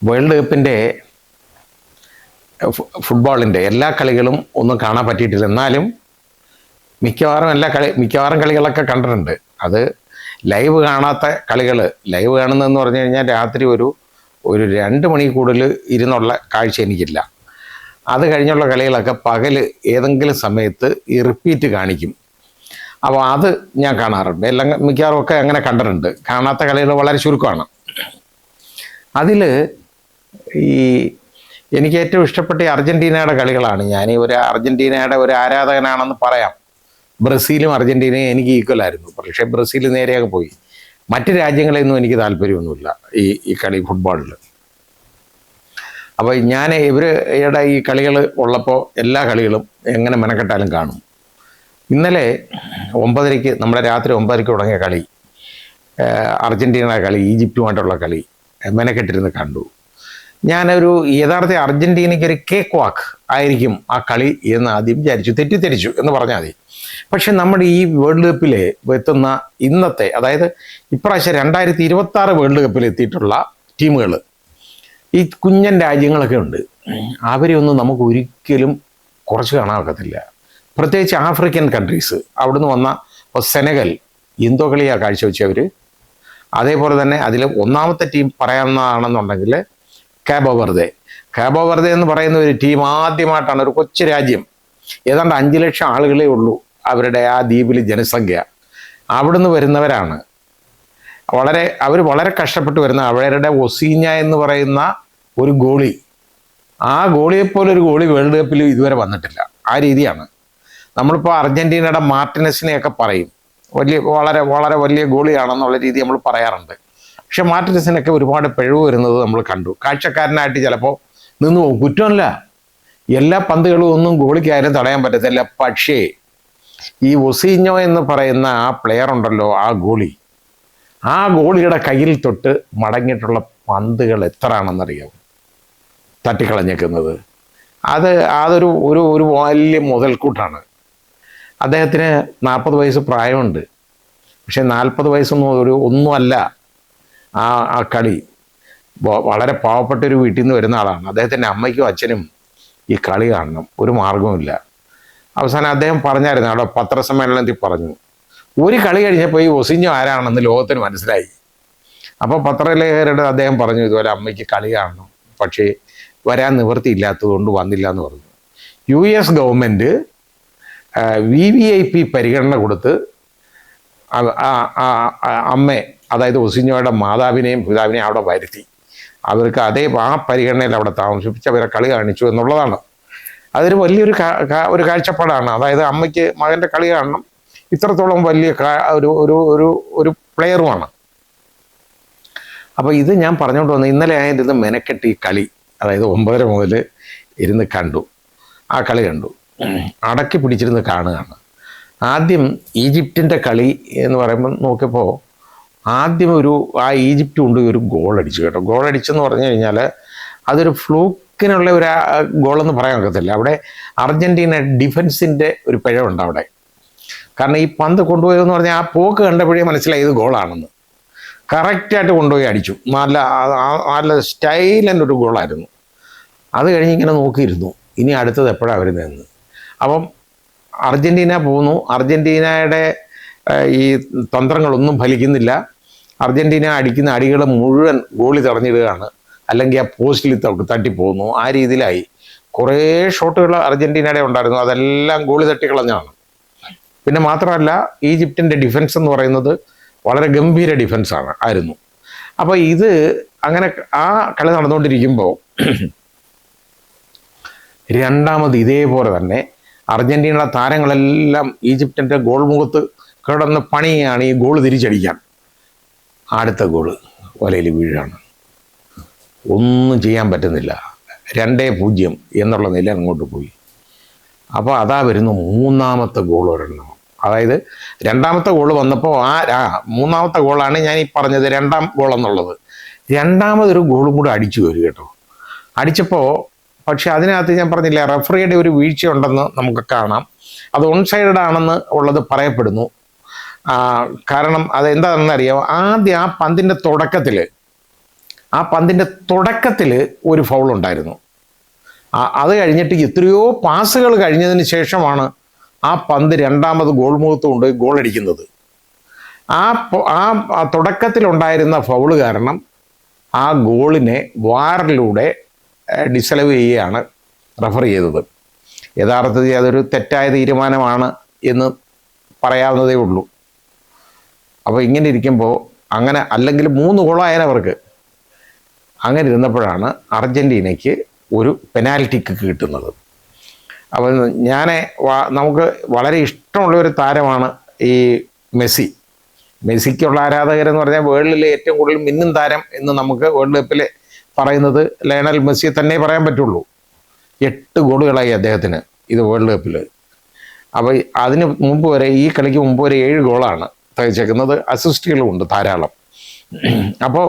World കപ്പിൻ്റെ ഫുട്ബോളിൻ്റെ എല്ലാ കളികളും ഒന്നും കാണാൻ പറ്റിയിട്ടില്ല. എന്നാലും മിക്കവാറും കളികളൊക്കെ കണ്ടിട്ടുണ്ട്. അത് ലൈവ് കാണാത്ത കളികൾ, ലൈവ് കാണുന്നതെന്ന് പറഞ്ഞു കഴിഞ്ഞാൽ രാത്രി ഒരു 2 മണി കൂടുതൽ ഇരുന്നുള്ള കാഴ്ച എനിക്കില്ല. അത് കഴിഞ്ഞുള്ള കളികളൊക്കെ പകൽ ഏതെങ്കിലും സമയത്ത് ഈ റിപ്പീറ്റ് കാണിക്കും. അപ്പോൾ അത് ഞാൻ കാണാറുണ്ട്. മിക്കവാറും ഒക്കെ അങ്ങനെ കണ്ടിട്ടുണ്ട്. കാണാത്ത കളികൾ വളരെ ചുരുക്കമാണ്. അതിൽ എനിക്ക് ഏറ്റവും ഇഷ്ടപ്പെട്ട അർജൻറ്റീനയുടെ കളികളാണ്. ഞാൻ അർജൻറ്റീനയുടെ ഒരു ആരാധകനാണെന്ന് പറയാം. ബ്രസീലും അർജൻറ്റീനയും എനിക്ക് ഈക്വലായിരുന്നു. പക്ഷേ ബ്രസീൽ നേരെയൊക്കെ പോയി. മറ്റ് രാജ്യങ്ങളെയൊന്നും എനിക്ക് താല്പര്യമൊന്നുമില്ല ഈ കളി ഫുട്ബോളിൽ. അപ്പോൾ ഞാൻ ഇവരുടെ ഈ കളികൾ ഉള്ളപ്പോൾ എല്ലാ കളികളും എങ്ങനെ മെനക്കെട്ടാലും കാണും. ഇന്നലെ 9:30 നമ്മുടെ രാത്രി 9:30 തുടങ്ങിയ കളി, അർജൻറ്റീനയുടെ കളി, ഈജിപ്റ്റുമായിട്ടുള്ള കളി മെനക്കെട്ടിരുന്ന് കണ്ടു. ഞാനൊരു യഥാർത്ഥ അർജൻറ്റീനയ്ക്ക് ഒരു കേക്ക് വാക്ക് ആയിരിക്കും ആ കളി എന്ന് ആദ്യം തെറ്റിദ്ധരിച്ചു എന്ന് പറഞ്ഞാൽ മതി. പക്ഷെ നമ്മുടെ ഈ വേൾഡ് കപ്പിൽ എത്തുന്ന ഇന്നത്തെ, അതായത് ഇപ്രാവശ്യം 2026 വേൾഡ് കപ്പിൽ എത്തിയിട്ടുള്ള ടീമുകൾ, ഈ കുഞ്ഞൻ രാജ്യങ്ങളൊക്കെ ഉണ്ട്. അവരെ ഒന്നും നമുക്ക് ഒരിക്കലും കുറച്ച് കാണാൻ ഒക്കത്തില്ല. പ്രത്യേകിച്ച് ആഫ്രിക്കൻ കൺട്രീസ്. അവിടുന്ന് വന്ന സെനഗൽ എന്തോ കളിയാണ് കാഴ്ചവെച്ചവർ. അതേപോലെ തന്നെ അതിൽ ഒന്നാമത്തെ ടീം പറയാവുന്നതാണെന്നുണ്ടെങ്കിൽ കാബോ വെർദെ എന്ന് പറയുന്ന ഒരു ടീം ആദ്യമായിട്ടാണ്, ഒരു കൊച്ചു രാജ്യം, ഏതാണ്ട് 5 ലക്ഷം ആളുകളേ ഉള്ളൂ അവരുടെ ആ ദ്വീപിൽ ജനസംഖ്യ. അവിടുന്ന് വരുന്നവരാണ്. അവർ വളരെ കഷ്ടപ്പെട്ട് വരുന്ന അവരുടെ ഒസീഞ്ഞ എന്ന് പറയുന്ന ഒരു ഗോളി, ആ ഗോളിയെപ്പോലൊരു ഗോളി വേൾഡ് കപ്പിൽ ഇതുവരെ വന്നിട്ടില്ല. ആ രീതിയാണ്. നമ്മളിപ്പോൾ അർജൻറ്റീനയുടെ മാർട്ടിനസിനെയൊക്കെ പറയും, വളരെ വലിയ ഗോളിയാണെന്നുള്ള രീതി നമ്മൾ പറയാറുണ്ട്. പക്ഷെ മാർട്ടിനസിനൊക്കെ ഒരുപാട് പിഴവ് വരുന്നത് നമ്മൾ കണ്ടു. കാഴ്ചക്കാരനായിട്ട് ചിലപ്പോൾ നിന്ന് പോകും. കുറ്റമല്ല, എല്ലാ പന്തുകളും ഒന്നും ഗോളിക്കാരും തടയാൻ പറ്റത്തില്ല. പക്ഷേ ഈ ഒസീഞ്ഞോ എന്ന് പറയുന്ന ആ പ്ലെയർ ഉണ്ടല്ലോ, ആ ഗോളിയുടെ കയ്യിൽ തൊട്ട് മടങ്ങിയിട്ടുള്ള പന്തുകൾ എത്രയാണെന്നറിയാം തട്ടിക്കളഞ്ഞേക്കുന്നത്. അതൊരു വലിയ മുതൽക്കൂട്ടാണ്. അദ്ദേഹത്തിന് 40 വയസ്സ് പ്രായമുണ്ട്. പക്ഷെ 40 വയസ്സൊന്നും ഒന്നുമല്ല. ആ കളി വളരെ പാവപ്പെട്ടൊരു വീട്ടിൽ നിന്ന് വരുന്ന ആളാണ്. അദ്ദേഹത്തിൻ്റെ അമ്മയ്ക്കും അച്ഛനും ഈ കളി കാണണം, ഒരു മാർഗവുമില്ല. അവസാനം അദ്ദേഹം പറഞ്ഞായിരുന്നു, അവിടെ പത്രസമ്മേളനത്തിൽ പറഞ്ഞു, ഒരു കളി കഴിഞ്ഞപ്പോൾ ഈ ഒസിഞ്ഞോ ആരാണെന്ന് ലോകത്തിന് മനസ്സിലായി. അപ്പോൾ പത്രലേഖകരോട് അദ്ദേഹം പറഞ്ഞു, ഇതുപോലെ അമ്മയ്ക്ക് കളി കാണണം, പക്ഷേ വരാൻ നിവൃത്തിയില്ലാത്തതുകൊണ്ട് വന്നില്ല എന്ന് പറഞ്ഞു. US ഗവൺമെൻറ് VVIP പരിഗണന കൊടുത്ത് അമ്മയെ, അതായത് ഒസിഞ്ഞോയുടെ മാതാവിനെയും പിതാവിനെയും അവിടെ വരുത്തി. അവർക്ക് ആ പരിഗണനയിൽ അവിടെ താമസിപ്പിച്ച് അവരെ കളി കാണിച്ചു എന്നുള്ളതാണ്. അതൊരു വലിയൊരു കാഴ്ചപ്പാടാണ്. അതായത് അമ്മയ്ക്ക് മകൻ്റെ കളി കാണണം, ഇത്രത്തോളം വലിയ ഒരു പ്ലെയറുമാണ്. അപ്പോൾ ഇത് ഞാൻ പറഞ്ഞുകൊണ്ട് വന്നത്, ഇന്നലെ ആയിരുന്നു മെനക്കെട്ട് ഈ കളി, അതായത് 9:30 മുതൽ ഇരുന്ന് കണ്ടു. ആ കളി കണ്ടു, അടക്കി പിടിച്ചിരുന്ന് കാണുകയാണ്. ആദ്യം ഈജിപ്തിൻ്റെ കളി എന്ന് പറയുമ്പോൾ നോക്കിയപ്പോൾ ആദ്യം ആ ഈജിപ്റ്റ് കൊണ്ട് ഒരു ഗോളടിച്ചു കേട്ടോ. ഗോളടിച്ചെന്ന് പറഞ്ഞു കഴിഞ്ഞാൽ അതൊരു ഫ്ലൂക്കിനുള്ള ഒരു ഗോളെന്ന് പറയാൻ ഒക്കത്തില്ല. അവിടെ അർജൻറ്റീന ഡിഫൻസിൻ്റെ ഒരു പിഴവുണ്ട് അവിടെ. കാരണം ഈ പന്ത് കൊണ്ടുപോയതെന്ന് പറഞ്ഞാൽ ആ പോക്ക് കണ്ടപ്പോഴേ മനസ്സിലായി ഇത് ഗോളാണെന്ന്. കറക്റ്റായിട്ട് കൊണ്ടുപോയി അടിച്ചു. നല്ല സ്റ്റൈലൻ്റെ ഒരു ഗോളായിരുന്നു. അത് കഴിഞ്ഞ് ഇങ്ങനെ നോക്കിയിരുന്നു, ഇനി അടുത്തത് എപ്പോഴാണ് വരുന്നതെന്ന്. അപ്പം അർജൻറ്റീന പോകുന്നു. അർജൻറ്റീനയുടെ ഈ തന്ത്രങ്ങളൊന്നും ഫലിക്കുന്നില്ല. അർജൻറ്റീന അടിക്കുന്ന അടികൾ മുഴുവൻ ഗോളി തടഞ്ഞിടുകയാണ്, അല്ലെങ്കിൽ ആ പോസ്റ്റിൽ തട്ടിപ്പോകുന്നു. ആ രീതിയിലായി. കുറേ ഷോട്ടുകൾ അർജൻറ്റീനയുടെ ഉണ്ടായിരുന്നു, അതെല്ലാം ഗോളി തട്ടിക്കളഞ്ഞാണ്. പിന്നെ മാത്രമല്ല, ഈജിപ്തിൻ്റെ ഡിഫൻസ് എന്ന് പറയുന്നത് വളരെ ഗംഭീര ആയിരുന്നു. അപ്പോൾ ഇത് അങ്ങനെ ആ കളി നടന്നുകൊണ്ടിരിക്കുമ്പോൾ രണ്ടാമത് ഇതേപോലെ തന്നെ അർജൻറ്റീനയുടെ താരങ്ങളെല്ലാം ഈജിപ്തിൻ്റെ ഗോൾ മുഖത്ത് കിടന്ന് പണിയാണ് ഈ ഗോൾ തിരിച്ചടിക്കാൻ. അടുത്ത ഗോള് വലയിൽ വീഴാണ്. ഒന്നും ചെയ്യാൻ പറ്റുന്നില്ല. 2-0 എന്നുള്ള നില അങ്ങോട്ട് പോയി. അപ്പോൾ അതാ വരുന്നു മൂന്നാമത്തെ ഗോൾ ഒരെണ്ണം. അതായത് രണ്ടാമത്തെ ഗോൾ വന്നപ്പോൾ മൂന്നാമത്തെ ഗോളാണ് ഞാൻ ഈ പറഞ്ഞത്, രണ്ടാം ഗോൾ എന്നുള്ളത്. രണ്ടാമതൊരു ഗോളും കൂടെ അടിച്ചു വരും കേട്ടോ. അടിച്ചപ്പോൾ പക്ഷെ അതിനകത്ത് ഞാൻ പറഞ്ഞില്ല, റഫറിയുടെ ഒരു വീഴ്ചയുണ്ടെന്ന് നമുക്ക് കാണാം. അത് ഓൺ സൈഡഡ് ആണെന്ന് ഉള്ളത് പറയപ്പെടുന്നു. കാരണം അതെന്താണെന്ന് അറിയാമോ, ആദ്യം ആ പന്തിൻ്റെ തുടക്കത്തിൽ ആ പന്തിൻ്റെ തുടക്കത്തിൽ ഒരു ഫൗൾ ഉണ്ടായിരുന്നു. അത് കഴിഞ്ഞിട്ട് എത്രയോ പാസുകൾ കഴിഞ്ഞതിന് ശേഷമാണ് ആ പന്ത് രണ്ടാമത് ഗോൾ മുഖത്ത് കൊണ്ട് ഗോൾ അടിക്കുന്നത്. ആ തുടക്കത്തിലുണ്ടായിരുന്ന ഫൗള് കാരണം ആ ഗോളിനെ വാറിലൂടെ ഡിസലവ് ചെയ്യുകയാണ് റഫർ ചെയ്തത്. യഥാർത്ഥത്തിൽ അതൊരു തെറ്റായ തീരുമാനമാണ് എന്ന് പറയാവുന്നതേ ഉള്ളൂ. അപ്പോൾ ഇങ്ങനെ ഇരിക്കുമ്പോൾ അങ്ങനെ അല്ലെങ്കിൽ 3 ഗോളായാലവർക്ക്. അങ്ങനെ ഇരുന്നപ്പോഴാണ് അർജൻറ്റീനയ്ക്ക് ഒരു പെനാൽറ്റി കിക്ക് കിട്ടുന്നത്. അപ്പോൾ നമുക്ക് വളരെ ഇഷ്ടമുള്ള ഒരു താരമാണ് ഈ മെസ്സി. മെസ്സിക്കുള്ള ആരാധകരെന്ന് പറഞ്ഞാൽ വേൾഡിലെ ഏറ്റവും കൂടുതൽ മിന്നും താരം എന്ന് നമുക്ക് വേൾഡ് കപ്പിൽ പറയുന്നത് ലയണൽ മെസ്സിയെ തന്നെ പറയാൻ പറ്റുള്ളൂ. 8 ഗോളുകളായി അദ്ദേഹത്തിന് ഇത് വേൾഡ് കപ്പിൽ. അപ്പോൾ അതിന് മുമ്പ് വരെ, ഈ കളിക്ക് മുമ്പ് വരെ 7 ഗോളാണ് തികച്ചേക്കുന്നത്. അസിസ്റ്റുകളുമുണ്ട് ധാരാളം. അപ്പോൾ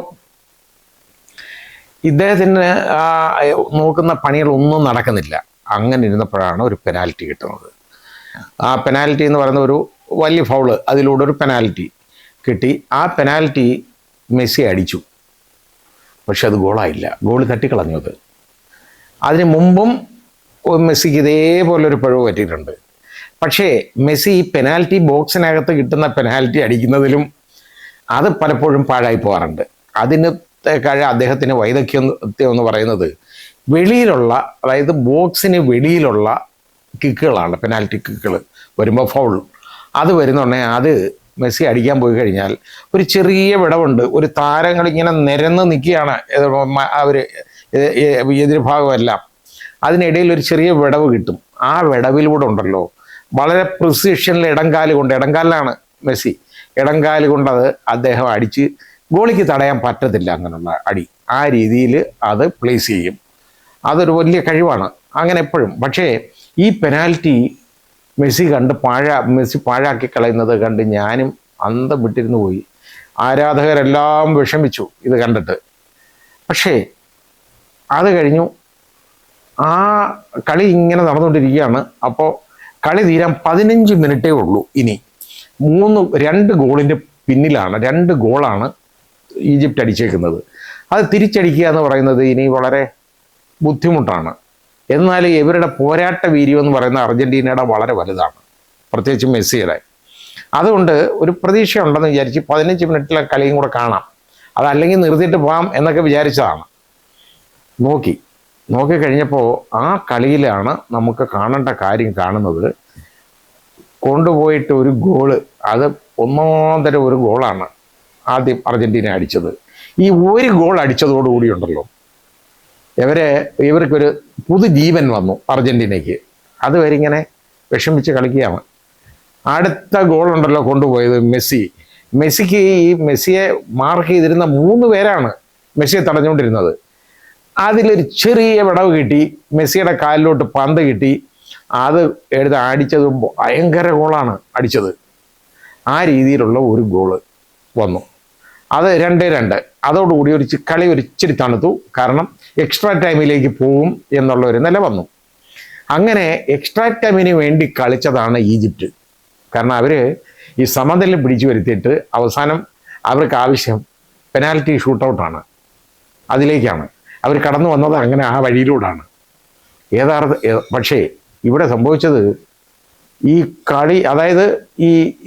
ഇദ്ദേഹത്തിന് നോക്കുന്ന പണികളൊന്നും നടക്കുന്നില്ല. അങ്ങനെ ഇരുന്നപ്പോഴാണ് ഒരു പെനാൽറ്റി കിട്ടുന്നത്. ആ പെനാൽറ്റി എന്ന് പറയുന്ന ഒരു വലിയ ഫൗള്, അതിലൂടെ ഒരു പെനാൽറ്റി കിട്ടി. ആ പെനാൽറ്റി മെസ്സി അടിച്ചു. പക്ഷെ അത് ഗോളായില്ല, ഗോൾ തട്ടിക്കളഞ്ഞു. അതിന് മുമ്പും മെസ്സിക്ക് ഇതേപോലൊരു പിഴവ് പറ്റിയിട്ടുണ്ട്. പക്ഷേ മെസ്സി ഈ പെനാൽറ്റി ബോക്സിനകത്ത് കിട്ടുന്ന പെനാൽറ്റി അടിക്കുന്നതിലും അത് പലപ്പോഴും പാഴായി പോകാറുണ്ട്. അതിന് അദ്ദേഹത്തിന് വൈദഗ്ധ്യം എന്ന് പറയുന്നത് വെളിയിലുള്ള, അതായത് ബോക്സിന് വെളിയിലുള്ള കിക്കുകളാണ്. പെനാൽറ്റി കിക്കുകൾ വരുമ്പോൾ ഫൗൾ അത് വരുന്നുണ്ടെങ്കിൽ അത് മെസ്സി അടിക്കാൻ പോയി കഴിഞ്ഞാൽ ഒരു ചെറിയ വിടവുണ്ട്. ഒരു താരങ്ങൾ ഇങ്ങനെ നിരന്ന് നിൽക്കുകയാണ് അവർ എതിർഭാഗമെല്ലാം. അതിനിടയിൽ ഒരു ചെറിയ വിടവ് കിട്ടും. ആ വിടവിലൂടെ ഉണ്ടല്ലോ വളരെ പ്രിസിഷനിൽ ഇടംകാലിലാണ് മെസ്സി. ഇടംകാല് കൊണ്ട് അദ്ദേഹം അടിച്ച് ഗോളിക്ക് തടയാൻ പറ്റത്തില്ല അങ്ങനെയുള്ള അടി. ആ രീതിയിൽ അത് പ്ലേസ് ചെയ്യും. അതൊരു വലിയ കഴിവാണ് അങ്ങനെ എപ്പോഴും. പക്ഷേ ഈ പെനാൽറ്റി മെസ്സി പാഴാക്കി കളയുന്നത് കണ്ട് ഞാനും അന്തം വിട്ടിരുന്നു പോയി. ആരാധകരെല്ലാം വിഷമിച്ചു ഇത് കണ്ടിട്ട്. പക്ഷേ അത് കഴിഞ്ഞു. ആ കളി ഇങ്ങനെ നടന്നുകൊണ്ടിരിക്കുകയാണ്. അപ്പോൾ കളി തീരാൻ 15 മിനിറ്റേ ഉള്ളൂ. ഇനി 2 ഗോളിൻ്റെ പിന്നിലാണ്. 2 ഗോളാണ് ഈജിപ്റ്റ് അടിച്ചേക്കുന്നത്. അത് തിരിച്ചടിക്കുക എന്ന് പറയുന്നത് ഇനി വളരെ ബുദ്ധിമുട്ടാണ്. എന്നാൽ ഇവരുടെ പോരാട്ട വീര്യം എന്ന് പറയുന്ന അർജൻറ്റീനയുടെ വളരെ വലുതാണ്, പ്രത്യേകിച്ച് മെസ്സിയുടെ. അതുകൊണ്ട് ഒരു പ്രതീക്ഷ ഉണ്ടെന്ന് വിചാരിച്ച് 15 മിനിറ്റിലെ കളിയും കൂടെ കാണാം, അതല്ലെങ്കിൽ നിർത്തിയിട്ട് പോകാം എന്നൊക്കെ വിചാരിച്ചതാണ്. നോക്കിക്കഴിഞ്ഞപ്പോൾ ആ കളിയിലാണ് നമുക്ക് കാണേണ്ട കാര്യം കാണുന്നത്. കൊണ്ടുപോയിട്ട് ഒരു ഗോള്, അത് ഒന്നാന്തരം ഒരു ഗോളാണ് ആദ്യം അർജൻറ്റീന അടിച്ചത്. ഈ ഒരു ഗോൾ അടിച്ചതോടുകൂടി ഉണ്ടല്ലോ ഇവർക്കൊരു പുതുജീവൻ വന്നു അർജൻറ്റീനയ്ക്ക്. അതുവരെ ഇങ്ങനെ വിഷമിച്ച് കളിക്കുകയാണ്. അടുത്ത ഗോൾ ഉണ്ടല്ലോ കൊണ്ടുപോയത് മെസ്സിക്ക് ഈ മെസ്സിയെ മാർക്ക് ചെയ്തിരുന്ന 3 പേരാണ് മെസ്സിയെ തടഞ്ഞുകൊണ്ടിരുന്നത്. അതിലൊരു ചെറിയ വിടവ് കിട്ടി, മെസ്സിയുടെ കാലിലോട്ട് പന്ത് കിട്ടി, അത് അടിച്ചത് ഭയങ്കര ഗോളാണ് അടിച്ചത്. ആ രീതിയിലുള്ള ഒരു ഗോള് വന്നു. അത് 2-2. അതോടുകൂടി കളി ഇച്ചിരി തണുത്തു. കാരണം എക്സ്ട്രാ ടൈമിലേക്ക് പോകും എന്നുള്ള ഒരു നില വന്നു. അങ്ങനെ എക്സ്ട്രാ ടൈമിന് വേണ്ടി കളിച്ചതാണ് ഈജിപ്റ്റ്. കാരണം അവർ ഈ സമനില പിടിച്ചു വരുത്തിയിട്ട് അവസാനം അവർക്ക് ആവശ്യം പെനാൽറ്റി ഷൂട്ടൗട്ടാണ്. അതിലേക്കാണ് അവർ കടന്നു വന്നത്. അങ്ങനെ ആ വഴിയിലൂടെയാണ് പക്ഷേ ഇവിടെ സംഭവിച്ചത് ഈ കളി, അതായത്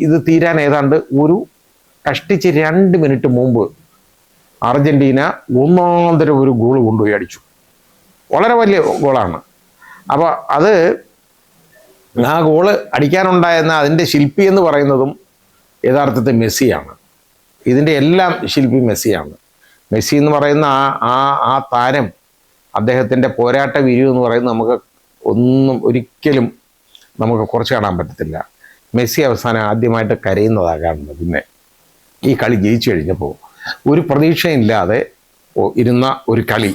ഇത് തീരാൻ ഏതാണ്ട് ഒരു കഷ്ടിച്ച് 2 മിനിറ്റ് മുമ്പ് അർജൻറ്റീന ഒന്നാന്തരം ഒരു ഗോൾ കൊണ്ടുപോയി അടിച്ചു. വളരെ വലിയ ഗോളാണ്. അപ്പോൾ ആ ഗോള് അടിക്കാനുണ്ടായിരുന്ന അതിൻ്റെ ശില്പി എന്ന് പറയുന്നതും യഥാർത്ഥത്തിൽ മെസ്സിയാണ്. ഇതിൻ്റെ എല്ലാം ശില്പി മെസ്സിയാണ്. മെസ്സി എന്ന് പറയുന്ന ആ താരം, അദ്ദേഹത്തിൻ്റെ പോരാട്ട വീര്യം എന്ന് പറയുന്നത് നമുക്ക് ഒരിക്കലും നമുക്ക് കുറച്ച് കാണാൻ പറ്റത്തില്ല. മെസ്സി അവസാനം ആദ്യമായിട്ട് കരയുന്നതാകാറുണ്ട്. പിന്നെ ഈ കളി ജയിച്ചു കഴിഞ്ഞപ്പോൾ ഒരു പ്രതീക്ഷയില്ലാതെ ഇരുന്ന ഒരു കളി,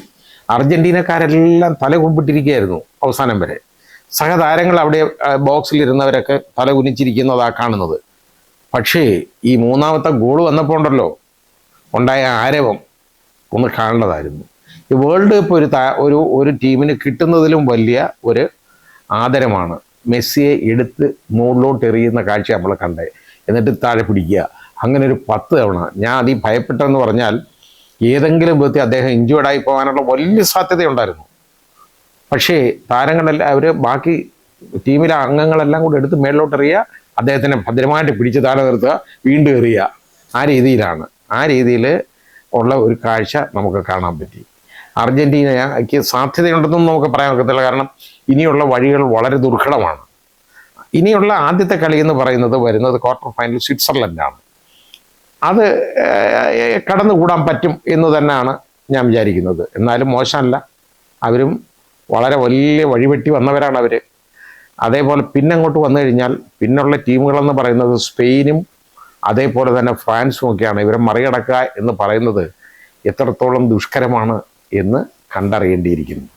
അർജൻറ്റീനക്കാരെല്ലാം തല കുമ്പിട്ടിരിക്കുകയായിരുന്നു അവസാനം വരെ. സഹതാരങ്ങൾ അവിടെ ബോക്സിലിരുന്നവരൊക്കെ തല കുനിച്ചിരിക്കുന്നതാണ് കാണുന്നത്. പക്ഷേ ഈ 3ാമത്തെ ഗോൾ വന്നപ്പോൾ ഉണ്ടല്ലോ ഉണ്ടായ ആരവം ഒന്ന് കാണേണ്ടതായിരുന്നു. ഈ വേൾഡ് കപ്പ് ഒരു ടീമിന് കിട്ടുന്നതിലും വലിയ ഒരു ആദരമാണ്. മെസ്സിയെ എടുത്ത് മുകളിലോട്ട് എറിയുന്ന കാഴ്ച നമ്മൾ കണ്ടേ, എന്നിട്ട് താഴെ പിടിക്കുക. അങ്ങനെ ഒരു 10 തവണ. ഞാൻ ഭയപ്പെട്ടെന്ന് പറഞ്ഞാൽ ഏതെങ്കിലും വിധത്തിൽ അദ്ദേഹം ഇഞ്ചുവേർഡായി പോകാനുള്ള വലിയ സാധ്യതയുണ്ടായിരുന്നു. പക്ഷേ താരങ്ങളെല്ലാം അവർ ബാക്കി ടീമിലെ അംഗങ്ങളെല്ലാം കൂടി എടുത്ത് മേളിലോട്ട് എറിയുക, അദ്ദേഹത്തിനെ ഭദ്രമായിട്ട് പിടിച്ച് താഴെ നിർത്തുക, വീണ്ടും എറിയുക. ആ രീതിയിലാണ്, ആ രീതിയിൽ ഉള്ള ഒരു കാഴ്ച നമുക്ക് കാണാൻ പറ്റി. അർജൻറ്റീനയ്ക്ക് സാധ്യതയുണ്ടെന്നും നമുക്ക് പറയാൻ ഒക്കത്തില്ല. കാരണം ഇനിയുള്ള വഴികൾ വളരെ ദുർഘടമാണ്. ഇനിയുള്ള ആദ്യത്തെ കളി എന്ന് പറയുന്നത് വരുന്നത് ക്വാർട്ടർ ഫൈനൽ സ്വിറ്റ്സർലൻഡാണ്. അത് കടന്നുകൂടാൻ പറ്റും എന്ന് തന്നെയാണ് ഞാൻ വിചാരിക്കുന്നത്. എന്നാലും മോശമല്ല, അവരും വളരെ വലിയ വഴിവെട്ടി വന്നവരാണ് അവർ. അതേപോലെ പിന്നങ്ങോട്ട് വന്നു കഴിഞ്ഞാൽ പിന്നുള്ള ടീമുകളെന്ന് പറയുന്നത് സ്പെയിനും അതേപോലെ തന്നെ ഫ്രാൻസും ഒക്കെയാണ്. ഇവരെ മറികടക്കുക എന്ന് പറയുന്നത് എത്രത്തോളം ദുഷ്കരമാണ് എന്ന് കണ്ടറിയേണ്ടിയിരിക്കുന്നു.